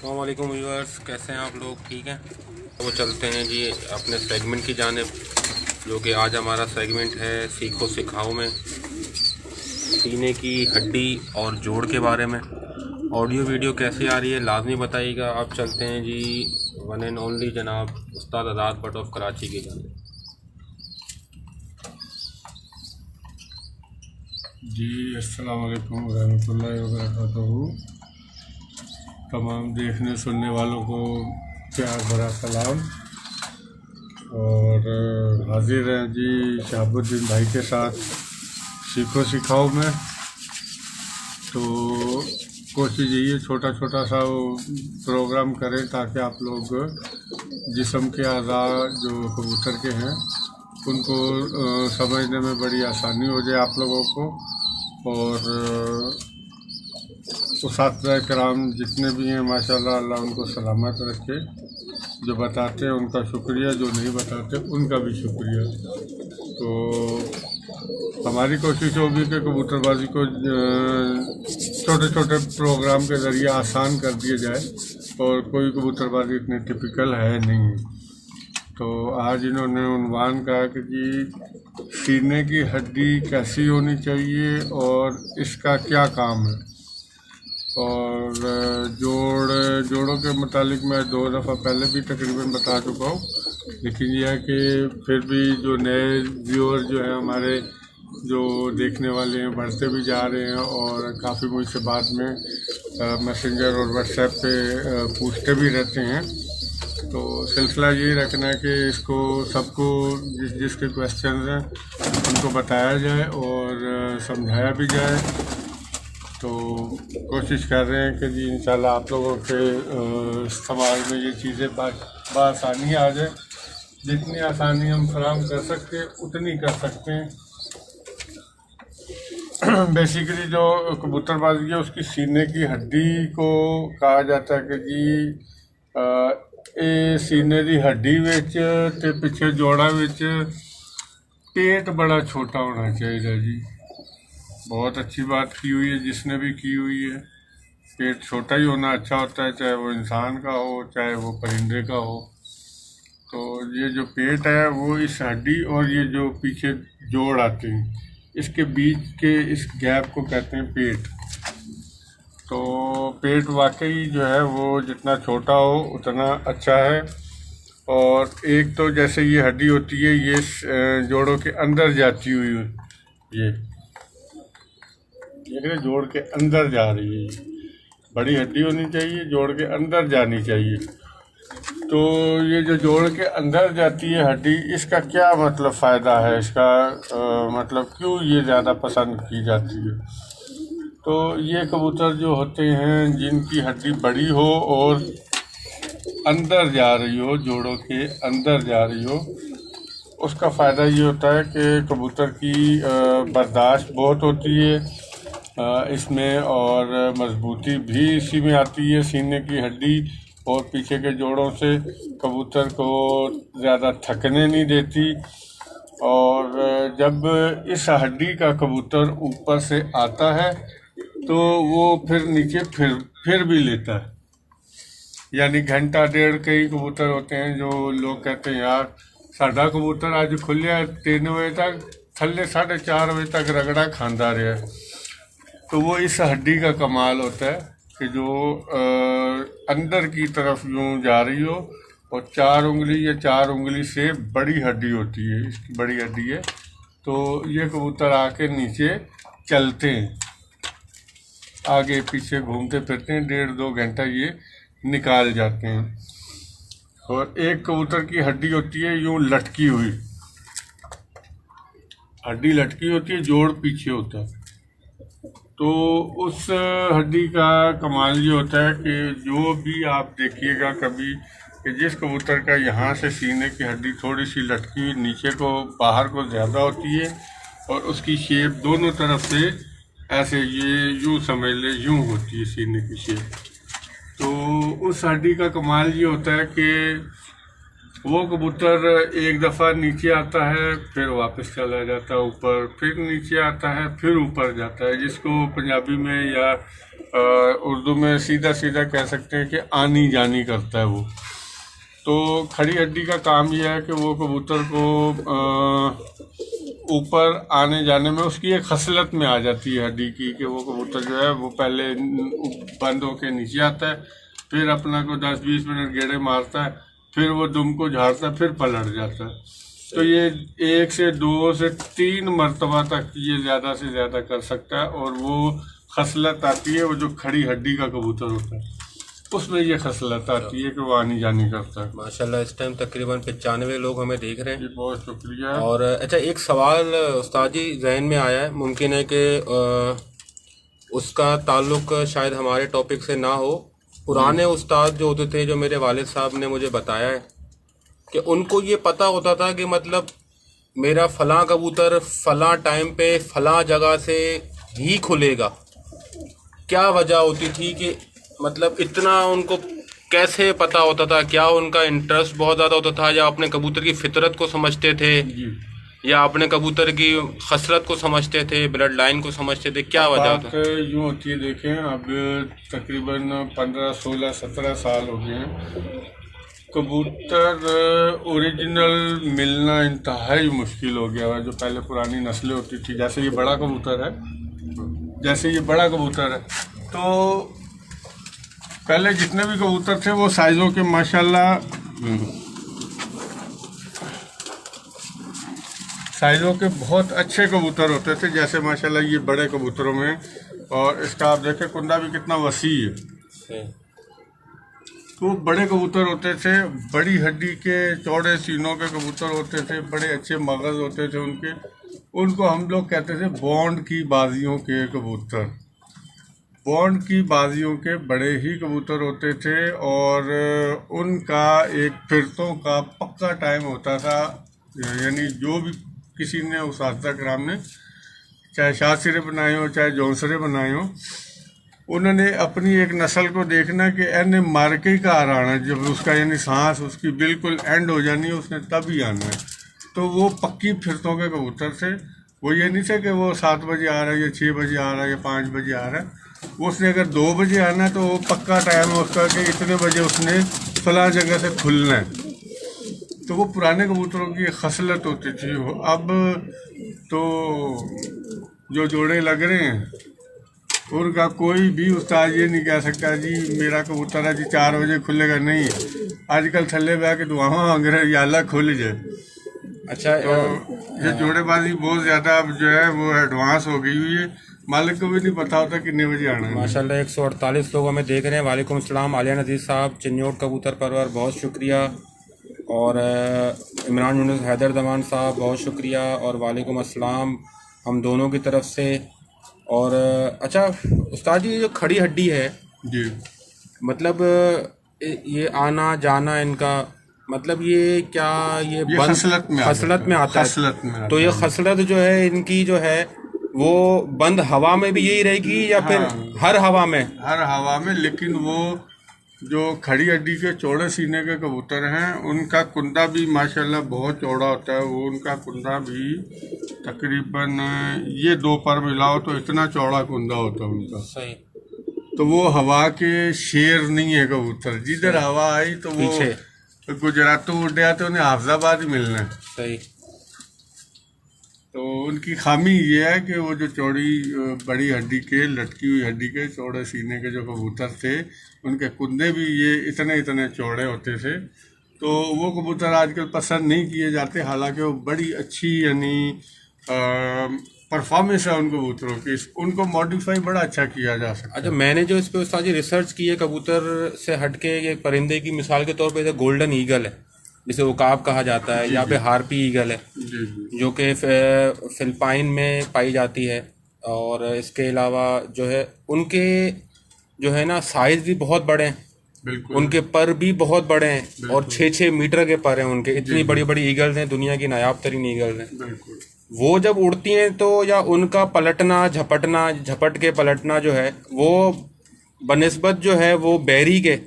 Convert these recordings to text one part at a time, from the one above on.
अस्सलाम वालेकुम व्यूअर्स, कैसे हैं आप लोग? ठीक हैं। तो चलते हैं जी अपने सेगमेंट की जानिब, जो कि आज हमारा सेगमेंट है सीखो सिखाओ में सीने की हड्डी और जोड़ के बारे में। ऑडियो वीडियो कैसी आ रही है लाजमी बताइएगा। आप चलते हैं जी वन एंड ओनली जनाब उस्ताद आज़ाद भट्ट ऑफ कराची की जानिब। जी अस्सलाम वालेकुम रहमतुल्लाहि व बरकातहू। तमाम देखने सुनने वालों को प्यार भरा सलाम। और हाजिर हैं जी शहाबुद्दीन भाई के साथ सीखो सिखाओ में। तो कोशिश यही है छोटा छोटा सा वो प्रोग्राम करें ताकि आप लोग जिस्म के अज़ा जो कबूतर के हैं उनको समझने में बड़ी आसानी हो जाए आप लोगों को। और उस्ताद कराम जितने भी हैं माशाल्लाह अल्लाह उनको सलामत रखे। जो बताते हैं उनका शुक्रिया, जो नहीं बताते उनका भी शुक्रिया। तो हमारी कोशिश होगी कि कबूतरबाजी को छोटे छोटे प्रोग्राम के ज़रिए आसान कर दिया जाए, और कोई कबूतरबाजी इतनी टिपिकल है नहीं। तो आज इन्होंने उन्वान कहा कि जी सीने की हड्डी कैसी होनी चाहिए और इसका क्या काम है। और जोड़ों के मुतालिक मैं 2 दफ़ा पहले भी तकरीबन बता चुका हूँ, लेकिन यह है कि फिर भी जो नए व्यूअर जो हैं हमारे जो देखने वाले हैं बढ़ते भी जा रहे हैं, और काफ़ी मुझसे बाद में मैसेंजर और व्हाट्सएप पे पूछते भी रहते हैं। तो सिलसिला यही रखना है कि इसको सबको जिसके क्वेश्चन हैं उनको बताया जाए और समझाया भी जाए। तो कोशिश कर रहे हैं कि जी इंशाल्लाह आप लोगों के समाज में ये चीज़ें बआसानी आ जाए। जितनी आसानी हम फराहम कर सकते हैं उतनी कर सकते हैं। बेसिकली जो कबूतरबाजी है उसकी सीने की हड्डी को कहा जाता है कि जी ये सीने की हड्डी विच ते पिछे जोड़ा विच पेट बड़ा छोटा होना चाहिए जी। बहुत अच्छी बात की हुई है जिसने भी की हुई है। पेट छोटा ही होना अच्छा होता है, चाहे वो इंसान का हो चाहे वो परिंदे का हो। तो ये जो पेट है वो इस हड्डी और ये जो पीछे जोड़ आते हैं इसके बीच के इस गैप को कहते हैं पेट। तो पेट वाकई जो है वो जितना छोटा हो उतना अच्छा है। और एक तो जैसे ये हड्डी होती है ये जोड़ों के अंदर जाती हुई, ये जोड़ के अंदर जा रही है। बड़ी हड्डी होनी चाहिए, जोड़ के अंदर जानी चाहिए। तो ये जो जोड़ के अंदर जाती है हड्डी, इसका क्या मतलब फ़ायदा है, इसका मतलब क्यों ये ज़्यादा पसंद की जाती है। तो ये कबूतर जो होते हैं जिनकी हड्डी बड़ी हो और अंदर जा रही हो, जोड़ों के अंदर जा रही हो, उसका फ़ायदा ये होता है कि कबूतर की बर्दाश्त बहुत होती है इसमें, और मजबूती भी इसी में आती है। सीने की हड्डी और पीछे के जोड़ों से कबूतर को ज़्यादा थकने नहीं देती। और जब इस हड्डी का कबूतर ऊपर से आता है तो वो फिर नीचे फिर भी लेता है। यानी घंटा डेढ़ कई कबूतर होते हैं जो लोग कहते हैं यार साडा कबूतर अज खुलिया 3 बजे तक थल्ले 4:30 बजे तक रगड़ा खांदा रहा। तो वो इस हड्डी का कमाल होता है कि जो अंदर की तरफ यूँ जा रही हो, और 4 उंगली या 4 उंगली से बड़ी हड्डी होती है, इसकी बड़ी हड्डी है। तो ये कबूतर आके नीचे चलते हैं, आगे पीछे घूमते फिरते हैं, 1.5-2 घंटा ये निकाल जाते हैं। और एक कबूतर की हड्डी होती है यूँ लटकी हुई, हड्डी लटकी होती है, जोड़ पीछे होता है। तो उस हड्डी का कमाल ये होता है कि जो भी आप देखिएगा कभी कि जिस कबूतर का यहाँ से सीने की हड्डी थोड़ी सी लटकी हुई नीचे को बाहर को ज़्यादा होती है, और उसकी शेप दोनों तरफ से ऐसे ये यूँ समझ ले यूँ होती है सीने की शेप। तो उस हड्डी का कमाल ये होता है कि वो कबूतर एक दफ़ा नीचे आता है, फिर वापस चला जाता है ऊपर, फिर नीचे आता है, फिर ऊपर जाता है, जिसको पंजाबी में या उर्दू में सीधा सीधा कह सकते हैं कि आनी जानी करता है वो। तो खड़ी हड्डी का काम यह है कि वो कबूतर को ऊपर आने जाने में उसकी एक खसलत में आ जाती है हड्डी की, कि वो कबूतर जो है वो पहले बंद होके नीचे आता है, फिर अपना को 10-20 मिनट गेड़े मारता है, फिर वो दुम को झाड़ता है, फिर पलट जाता है। तो ये 1 से 2 से 3 मरतबा तक ये ज़्यादा से ज़्यादा कर सकता है। और वो खसलत आती है, वो जो खड़ी हड्डी का कबूतर होता है उसमें ये खसलत आती है कि वो आनी जानी करता है। माशाल्लाह इस टाइम तकरीबन 95 लोग हमें देख रहे हैं। जी बहुत शुक्रिया। और अच्छा, एक सवाल उस्ताद जी जहन में आया है, मुमकिन है कि उसका ताल्लुक शायद हमारे टॉपिक से ना हो। पुराने उस्ताद जो होते थे, जो मेरे वालिद साहब ने मुझे बताया है कि उनको ये पता होता था कि मतलब मेरा फ़लाँ कबूतर फ़लाँ टाइम पे फ़लाँ जगह से ही खुलेगा। क्या वजह होती थी कि मतलब इतना उनको कैसे पता होता था? क्या उनका इंटरेस्ट बहुत ज़्यादा होता था, या अपने कबूतर की फितरत को समझते थे, या अपने कबूतर की खसरत को समझते थे, ब्लड लाइन को समझते थे? क्या वजह था? यूँ होती है, देखें अब तकरीबन 15, 16, 17 साल हो गए हैं। कबूतर ओरिजिनल मिलना इंतहाई मुश्किल हो गया है। जो पहले पुरानी नस्लें होती थी, जैसे ये बड़ा कबूतर है, तो पहले जितने भी कबूतर थे वो साइज़ों के माशाल्लाह साइज़ों के बहुत अच्छे कबूतर होते थे। जैसे माशाल्लाह ये बड़े कबूतरों में, और इसका आप देखें कुंदा भी कितना वसी है। तो बड़े कबूतर होते थे, बड़ी हड्डी के चौड़े सीनों के कबूतर होते थे, बड़े अच्छे मगज़ होते थे उनके। उनको हम लोग कहते थे बॉन्ड की बाजियों के कबूतर। बॉन्ड की बाजियों के बड़े ही कबूतर होते थे, और उनका एक फिरतों का पक्का टाइम होता था। यानी जो भी किसी ने उस्ताद कराम ने चाहे शासिरे बनाए हो चाहे जौनसरे बनाए हो, उन्होंने अपनी एक नस्ल को देखना कि एने मार के ही कहाँ आना, जब उसका यानी सांस उसकी बिल्कुल एंड हो जानी है उसने तभी आना है। तो वो पक्की फिरतों के कबूतर थे। वो ये नहीं थे कि वो 7 बजे आ रहा है या 6 बजे आ रहा है या 5 बजे आ रहा है। उसने अगर 2 बजे आना है तो वो पक्का टाइम है उसका कि इतने बजे उसने फलां जगह से खुलना है। तो वो पुराने कबूतरों की खसलत होती थी। अब तो जो जोड़े लग रहे हैं उनका कोई भी उस्ताद ये नहीं कह सकता जी मेरा कबूतर है जी 4 बजे खुलेगा। नहीं, आजकल थल्ले बह के दुआएं मांग रहे या अल्लाह खोल जाए। अच्छा, तो ये जोड़ेबाजी बहुत ज़्यादा अब जो है वो एडवांस हो गई हुई है। मालिक को भी नहीं पता होता कितने बजे आना है। माशाल्लाह 148 लोग हमें देख रहे हैं। वालेकुम अस्सलाम। आलिया नज़ीर साहब, चिन्नौट कबूतर परवर, बहुत शुक्रिया। और इमरान यूनुस हैदर दमान साहब, बहुत शुक्रिया। और वालेकुम अस्सलाम हम दोनों की तरफ से। और अच्छा उस्ताद जी, जो खड़ी हड्डी है जी, मतलब ये आना जाना इनका मतलब ये क्या ये खसलत में आता है। तो ये खसलत जो है इनकी जो है वो बंद हवा में भी यही रहेगी या फिर हर हवा में? हर हवा में, लेकिन वो जो खड़ी हड्डी के चौड़े सीने के कबूतर हैं उनका कुंदा भी माशाल्लाह बहुत चौड़ा होता है। वो उनका कुंदा भी तकरीबन ये 2 पर मिलाओ तो इतना चौड़ा कुंदा होता है उनका। सही। तो वो हवा के शेर नहीं है कबूतर। जिधर हवा आई तो वो गुजरात तो उड़ गया तो उन्हें हाफजाबाद ही मिलना है। सही। तो उनकी खामी ये है कि वो जो चौड़ी बड़ी हड्डी के लटकी हुई हड्डी के चौड़े सीने के जो कबूतर थे उनके कुंदे भी ये इतने इतने चौड़े होते थे। तो वो कबूतर आजकल पसंद नहीं किए जाते, हालांकि वो बड़ी अच्छी यानी परफॉर्मेंस है उन कबूतरों की, उनको मॉडिफाई बड़ा अच्छा किया जा सकता है। अच्छा, मैंने जो इस पे उस्ताद जी रिसर्च की है, कबूतर से हटके ये परिंदे की मिसाल के तौर पे गोल्डन ईगल है जिसे उकाब कहा जाता है, यहाँ पे हार्पी ईगल है जो कि फिलिपाइन में पाई जाती है। और इसके अलावा जो है उनके जो है ना साइज भी बहुत बड़े हैं, उनके पर भी बहुत बड़े हैं और 6-6 मीटर के पर हैं उनके। इतनी बड़ी बड़ी ईगल्स हैं, दुनिया की नायाब तरीन ईगल्स हैं। वो जब उड़ती हैं तो या उनका पलटना झपटना झपट के पलटना जो है वो बनिस्बत जो है वो बैरी के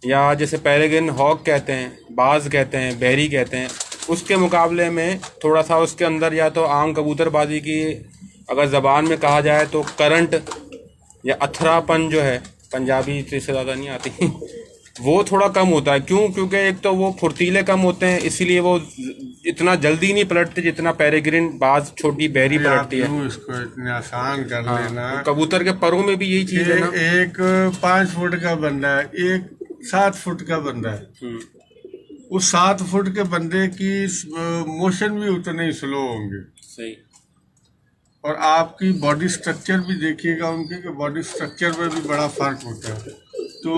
या जैसे पेरेग्रिन हॉक कहते हैं, बाज कहते हैं, बेरी कहते हैं, उसके मुकाबले में थोड़ा सा उसके अंदर या तो आम कबूतरबाजी की अगर ज़बान में कहा जाए तो करंट या अथरापन जो है, पंजाबी से ज़्यादा नहीं आती वो थोड़ा कम होता है। क्यों? क्योंकि एक तो वो फुर्तीले कम होते हैं, इसीलिए वो इतना जल्दी नहीं पलटते जितना पेरेग्रिन बाज छोटी बेरी पलटती है। इसको इतने आसान कर लेना। तो कबूतर के परों में भी यही चीज़ है ना। एक 5 फुट का बंदा है, एक 7 फुट का बंदा है, उस 7 फुट के बंदे की मोशन भी उतने ही स्लो होंगे। सही। और आपकी बॉडी स्ट्रक्चर भी देखिएगा उनके, कि बॉडी स्ट्रक्चर में भी बड़ा फर्क होता है। तो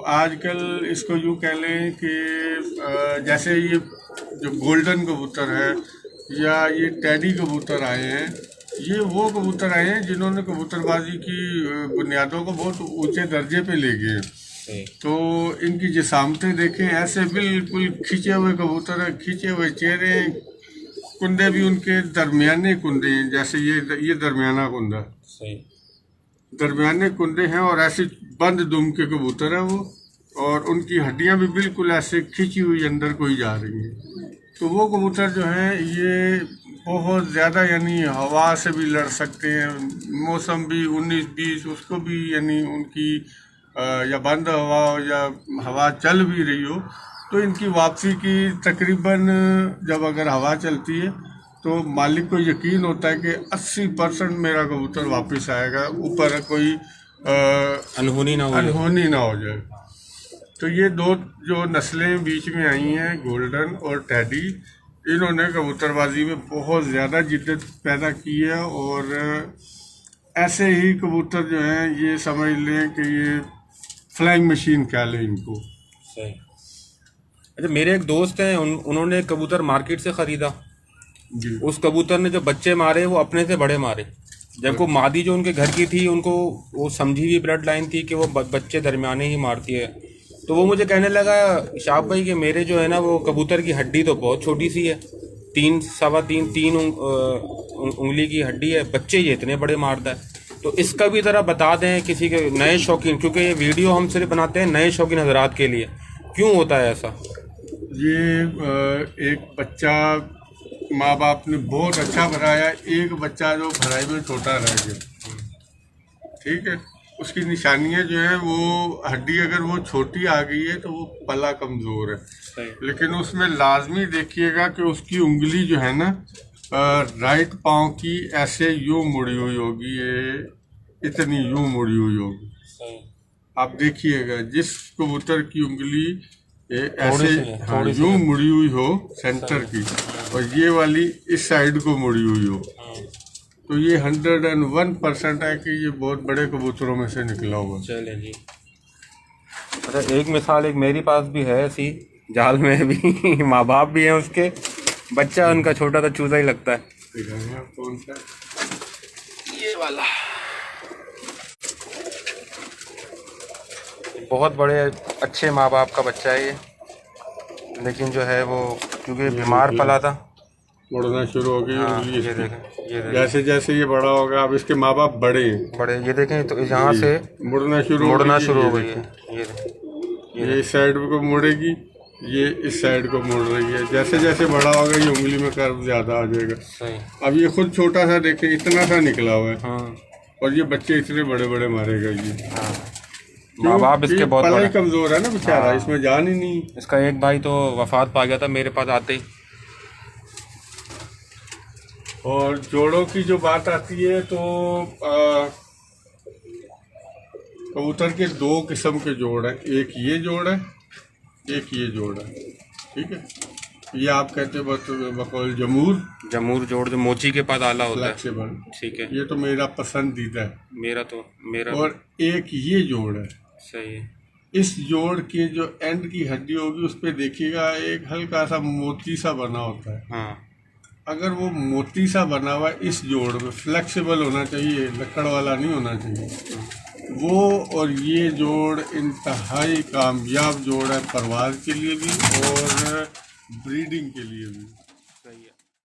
आजकल इसको यूँ कह लें कि जैसे ये जो गोल्डन कबूतर है या ये टेडी कबूतर आए हैं, ये वो कबूतर आए हैं जिन्होंने कबूतरबाजी की बुनियादों को बहुत ऊंचे दर्जे पे ले गए। तो इनकी जिसामतें देखें, ऐसे बिल्कुल खिंचे हुए कबूतर है, खिंचे हुए चेहरे, कुंदे भी उनके दरमियाने कुंदे हैं, जैसे ये दरमियाना कुंदा, दरमियाने कुंदे हैं और ऐसे बंद दुम के कबूतर है वो, और उनकी हड्डियां भी बिल्कुल ऐसे खिंची हुई अंदर को ही जा रही हैं। तो वो कबूतर जो हैं ये बहुत ज़्यादा यानी हवा से भी लड़ सकते हैं, मौसम भी 19-20 उसको भी यानी उनकी या बंद हवा हो या हवा चल भी रही हो, तो इनकी वापसी की तकरीबन जब अगर हवा चलती है तो मालिक को यकीन होता है कि 80% मेरा कबूतर वापस आएगा, ऊपर कोई अनहोनी ना हो जाए। तो ये दो जो नस्लें बीच में आई हैं, गोल्डन और टेडी, इन्होंने कबूतरबाजी में बहुत ज़्यादा जिद्दत पैदा की है। और ऐसे ही कबूतर जो हैं ये समझ लें कि ये फ्लाइंग मशीन कह लें इनको। सही। अच्छा, मेरे एक दोस्त हैं, उन्होंने कबूतर मार्केट से ख़रीदा जी। उस कबूतर ने जो बच्चे मारे वो अपने से बड़े मारे, जबकि मादी जो उनके घर की थी उनको वो समझी हुई ब्लड लाइन थी कि वो बच्चे दरमियाने ही मारती है। तो वो मुझे कहने लगा, शाह भाई, कि मेरे जो है ना वो कबूतर की हड्डी तो बहुत छोटी सी है, 3 सवा 3 उंगली की हड्डी है, बच्चे ये इतने बड़े मारता है। तो इसका भी ज़रा बता दें किसी के नए शौकीन, क्योंकि ये वीडियो हम सिर्फ बनाते हैं नए शौकीन हजरात के लिए, क्यों होता है ऐसा? ये एक बच्चा माँ बाप ने बहुत अच्छा भराया, एक बच्चा जो भराई में छोटा रह गया, ठीक है, उसकी निशानियां जो है वो हड्डी अगर वो छोटी आ गई है तो वो पला कमज़ोर है। लेकिन उसमें लाजमी देखिएगा कि उसकी उंगली जो है ना राइट पाँव की ऐसे यूं मुड़ी हुई होगी, ये इतनी यूं मुड़ी हुई होगी। आप देखिएगा जिस कबूतर की उंगली ऐसे यूं मुड़ी हुई हो सेंटर की, और ये वाली इस साइड को मुड़ी हुई हो, तो ये 101% है कि ये बहुत बड़े कबूतरों में से निकला हुआ। चले जी। अच्छा, एक मिसाल एक मेरे पास भी है ऐसी, जाल में भी माँ बाप भी हैं उसके, बच्चा उनका छोटा सा चूजा ही लगता है। कौन सा? ये वाला बहुत बड़े अच्छे माँ बाप का बच्चा है ये, लेकिन जो है वो क्योंकि बीमार पला था, मुड़ना शुरू हो गई। हाँ, ये देखें, जैसे जैसे ये बड़ा होगा, अब इसके माँ बाप बड़े ये देखें, तो यहाँ से मुड़ना शुरू हो गई है। ये इस साइड को मुड़ेगी, ये इस साइड को मुड़ रही है। जैसे जैसे बड़ा होगा ये उंगली में कर्व ज्यादा आ जाएगा। सही। अब ये खुद छोटा सा देखें, इतना सा निकला हुआ है। हाँ। और ये बच्चे इतने बड़े बड़े मारेगा ये। हाँ। माँ बाप इसके बहुत बड़े कमजोर है ना बेचारा। हाँ। इसमें जान ही नहीं। इसका एक भाई तो वफात पा गया था मेरे पास आते ही। और जोड़ों की जो बात आती है तो कबूतर के 2 किस्म के जोड़ हैं, एक ये जोड़ है, एक ये जोड़ है, ठीक है। ये आप कहते हैं बकौल जमूर जोड़ जो मोची के पास आला होता है, ठीक है। ये तो मेरा पसंदीदा है, मेरा और एक ये जोड़ है। सही है। इस जोड़ के जो एंड की हड्डी होगी उस पर देखिएगा एक हल्का सा मोती सा बना होता है। हाँ। अगर वो मोती सा बना हुआ इस जोड़ में फ्लेक्सिबल होना चाहिए, लकड़ वाला नहीं होना चाहिए वो। और ये जोड़ इंतहाई कामयाब जोड़ है परवाज़ के लिए भी और ब्रीडिंग के लिए भी।